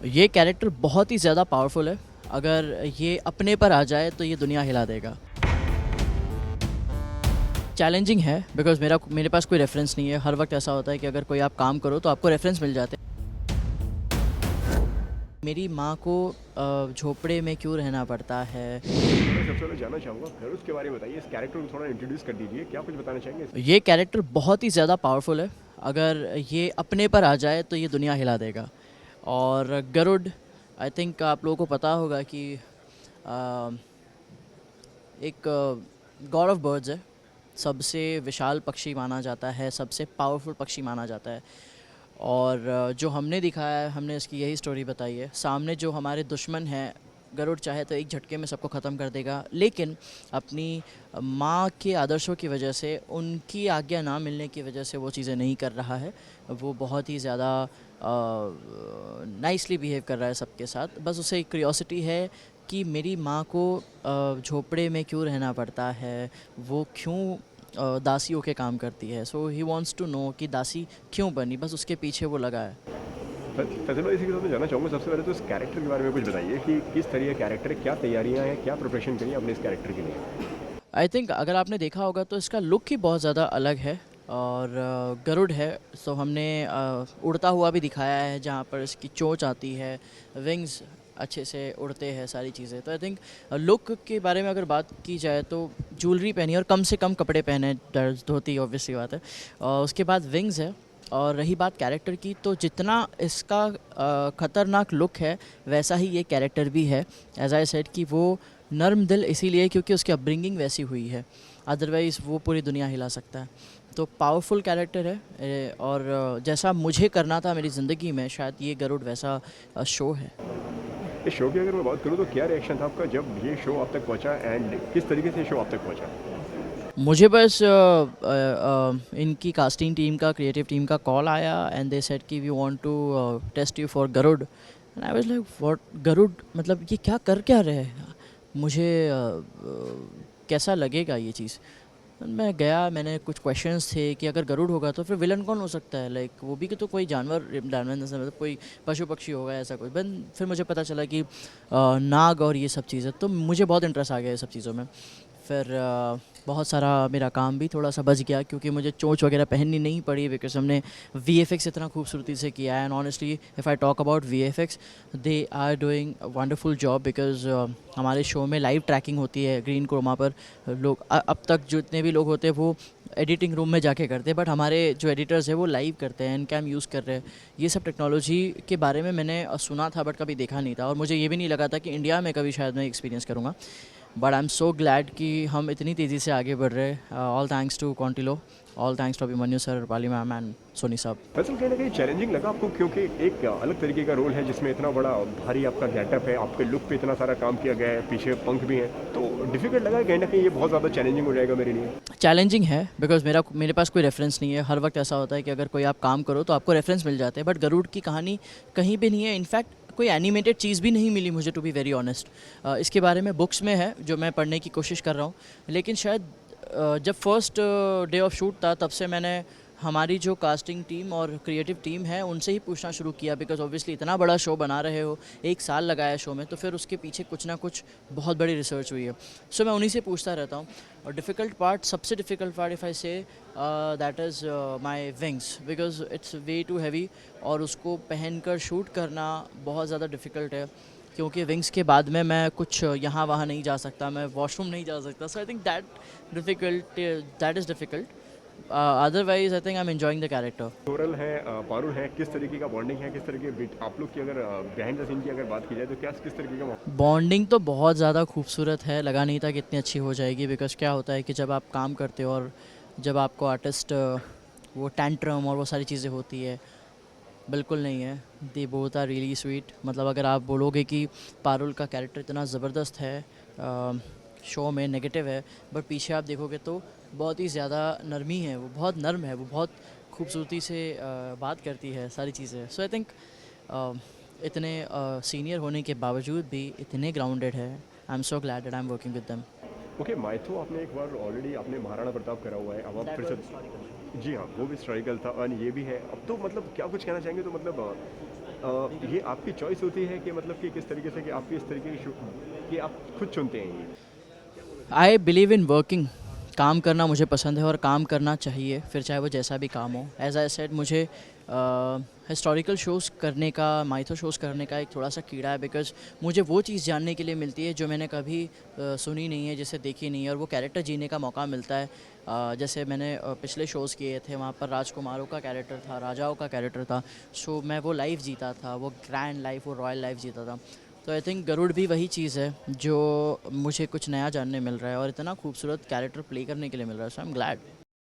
ये कैरेक्टर बहुत ही ज़्यादा पावरफुल है। अगर ये अपने पर आ जाए तो ये दुनिया हिला देगा। चैलेंजिंग है बिकॉज़ मेरे पास कोई रेफरेंस नहीं है। हर वक्त ऐसा होता है कि अगर कोई आप काम करो तो आपको रेफरेंस मिल जाते हैं। मेरी माँ को झोपड़े में क्यों रहना पड़ता है। मैं सबसे पहले जानना चाहूँगा फिर उसके बारे में बताइए। इस कैरेक्टर को थोड़ा इंट्रोड्यूस कर दीजिए। क्या कुछ बताना चाहेंगे ये कैरेक्टर बहुत ही ज़्यादा पावरफुल है। अगर ये अपने पर आ जाए तो ये दुनिया हिला देगा। और गरुड़, आई थिंक आप लोगों को पता होगा कि अ, एक गॉड ऑफ बर्ड्स है। सबसे विशाल पक्षी माना जाता है, सबसे पावरफुल पक्षी माना जाता है। और जो हमने दिखाया है, हमने इसकी यही स्टोरी बताई है। सामने जो हमारे दुश्मन हैं, गरुड़ चाहे तो एक झटके में सबको ख़त्म कर देगा, लेकिन अपनी माँ के आदर्शों की वजह से, उनकी आज्ञा ना मिलने की वजह से वो चीज़ें नहीं कर रहा है। वो बहुत ही ज़्यादा नाइसली बिहेव कर रहा है सबके साथ। बस उसे एक क्यूरियोसिटी है कि मेरी माँ को झोपड़े में क्यों रहना पड़ता है, वो क्यों दासियों के काम करती है। सो ही वॉन्ट्स टू नो कि दासी क्यों बनी, बस उसके पीछे वो लगा है। फैसल भाई, इसी के साथ मैं जानना चाहूँगा सबसे पहले तो इस कैरेक्टर के बारे में कुछ बताइए कि किस तरह का कैरेक्टर है, क्या तैयारियाँ हैं, क्या प्रिपरेशन करी आपने इस कैरेक्टर के लिए। आई थिंक अगर आपने देखा होगा तो इसका लुक ही बहुत ज़्यादा अलग है। और गरुड़ है, सो हमने उड़ता हुआ भी दिखाया है, जहाँ पर इसकी चोंच आती है, विंग्स अच्छे से उड़ते हैं, सारी चीज़ें। तो आई थिंक लुक के बारे में अगर बात की जाए तो ज्वेलरी पहनी है और कम से कम कपड़े पहने, धोती ऑब्वियसली बात है। और उसके बाद विंग्स है। और रही बात कैरेक्टर की, तो जितना इसका ख़तरनाक लुक है वैसा ही ये कैरेक्टर भी है। एज आई सेड कि वो नर्म दिल इसीलिए क्योंकि उसकी अपब्रिंगिंग वैसी हुई है, अदरवाइज़ वो पूरी दुनिया हिला सकता है। तो पावरफुल कैरेक्टर है। और जैसा मुझे करना था मेरी ज़िंदगी में, शायद ये गरुड़ वैसा शो है। इस शो की अगर मैं बात करूँ तो क्या रिएक्शन था आपका जब ये शो आप तक पहुँचा एंड किस तरीके से शो आप तक पहुँचा। मुझे बस इनकी कास्टिंग टीम का, क्रिएटिव टीम का कॉल आया एंड दे सेड कि we want to test you for Garud. And I was like what Garud, मतलब ये क्या रहे हैं। मुझे कैसा लगेगा ये चीज़। मैं गया, मैंने कुछ क्वेश्चंस थे कि अगर गरुड़ होगा तो फिर विलन कौन हो सकता है, लाइक वो भी तो कोई जानवर जानवर मतलब कोई पशु पक्षी होगा, ऐसा कुछ। बन फिर मुझे पता चला कि नाग और ये सब चीज़ें, तो मुझे बहुत इंटरेस्ट आ गया ये सब चीज़ों में। फिर बहुत सारा मेरा काम भी थोड़ा सा बच गया क्योंकि मुझे चोंच वगैरह पहननी नहीं पड़ी, बिकॉज हमने वीएफएक्स इतना खूबसूरती से किया है। And honestly if I talk about VFX, they are doing wonderful job, because हमारे शो में लाइव ट्रैकिंग होती है ग्रीन क्रोमा पर। लोग अब तक जितने भी लोग होते हैं वो एडिटिंग रूम में जाके करते हैं, बट हमारे जो एडिटर्स हैं वो लाइव करते हैं, एनकैम यूज़ कर रहे हैं। ये सब टेक्नोलॉजी के बारे में मैंने सुना था बट कभी देखा नहीं था, और मुझे ये भी नहीं लगा था कि इंडिया में कभी शायद मैं एक्सपीरियंस करूँगा। But I am so glad कि हम इतनी तेज़ी से आगे बढ़ रहे हैं। All thanks to Contiloe, all thanks to Abhimanyu sir, Pali ma'am and Soni साहब। फैसल कहीं ना कहीं चैलेंजिंग लगा आपको क्योंकि एक अलग तरीके का रोल है जिसमें इतना बड़ा भारी आपका गेटअप है, आपके लुक पे इतना सारा काम किया गया है, पीछे पंख भी हैं, तो डिफिकल्ट लगा कहीं ना कहीं ये बहुत ज़्यादा चैलेंजिंग हो जाएगा मेरे लिए। चैलेंजिंग है बिकॉज मेरे पास कोई रेफरेंस नहीं है। हर वक्त ऐसा होता है कि अगर कोई आप काम करो तो आपको रेफरेंस मिल जाते हैं, बट गरुड़ की कहानी कहीं भी नहीं है। इनफैक्ट कोई एनिमेटेड चीज़ भी नहीं मिली मुझे, टू बी वेरी ऑनेस्ट। इसके बारे में बुक्स में है जो मैं पढ़ने की कोशिश कर रहा हूँ, लेकिन शायद जब फर्स्ट डे ऑफ शूट था तब से मैंने हमारी जो कास्टिंग टीम और क्रिएटिव टीम है उनसे ही पूछना शुरू किया, बिकॉज ऑब्वियसली इतना बड़ा शो बना रहे हो, एक साल लगाया शो में, तो फिर उसके पीछे कुछ ना कुछ बहुत बड़ी रिसर्च हुई है। सो मैं उन्हीं से पूछता रहता हूँ। और डिफ़िकल्ट पार्ट, सबसे difficult part if I say that is my wings, because it's way too heavy, और उसको पहनकर शूट करना बहुत ज़्यादा डिफ़िकल्ट है क्योंकि विंग्स के बाद में मैं कुछ यहाँ वहाँ नहीं जा सकता, मैं वॉशरूम नहीं जा सकता। So I think that is difficult. Otherwise I think I am enjoying the character. Toral है, पारुल है, किस तरीके का बॉन्डिंग है, किस तरीके बीट आप लोग की अगर बिहाइंड द सीन की अगर बात की जाए तो क्या किस तरीके का बॉन्डिंग तो बहुत ज़्यादा खूबसूरत है, लगा नहीं था कि इतनी अच्छी हो जाएगी। बिकॉज क्या होता है कि जब आप काम करते हो और जब आपको आर्टिस्ट वो टैंट्रम और वो सारी चीज़ें होती है, बिल्कुल नहीं है। They both are really sweet. मतलब अगर आप बोलोगे कि पारुल का कैरेक्टर इतना ज़बरदस्त है शो में, नेगेटिव है, बट पीछे आप देखोगे तो बहुत ही ज़्यादा नरमी है, वो बहुत नर्म है, वो बहुत खूबसूरती से बात करती है, सारी चीज़ें। सो आई थिंक इतने सीनियर होने के बावजूद भी इतने ग्राउंडेड है। आई am so glad that I am working with them. Okay. Mytho आपने एक बार ऑलरेडी आपने महाराणा प्रताप करा हुआ है, अब आप फिर से। जी हाँ, वो भी हिस्टोरिकल था और ये भी है। अब तो मतलब क्या कुछ कहना चाहेंगे तो मतलब ये आपकी चॉइस होती है कि मतलब कि किस तरीके से कि आपकी इस तरीके की कि आप खुद चुनते हैं ये? I believe in working. काम करना मुझे पसंद है और काम करना चाहिए, फिर चाहे वो जैसा भी काम हो। एज आई सेड, मुझे हिस्टोरिकल शोज़ करने का, माइथो शोज़ करने का एक थोड़ा सा कीड़ा है, बिकॉज मुझे वो चीज़ जानने के लिए मिलती है जो मैंने कभी सुनी नहीं है, जिसे देखी नहीं है, और वो कैरेक्टर जीने का मौका मिलता है। जैसे मैंने पिछले शोज़ किए थे, वहाँ पर राजकुमारों का कैरेक्टर था, राजाओं का कैरेक्टर था। सो मैं वो लाइफ जीता था, वो ग्रैंड लाइफ, वो रॉयल लाइफ जीता था। तो आई थिंक गरुड़ भी वही चीज़ है जो मुझे कुछ नया जानने मिल रहा है और इतना खूबसूरत कैरेक्टर प्ले करने के लिए मिल रहा है। सो आई एम ग्लैड।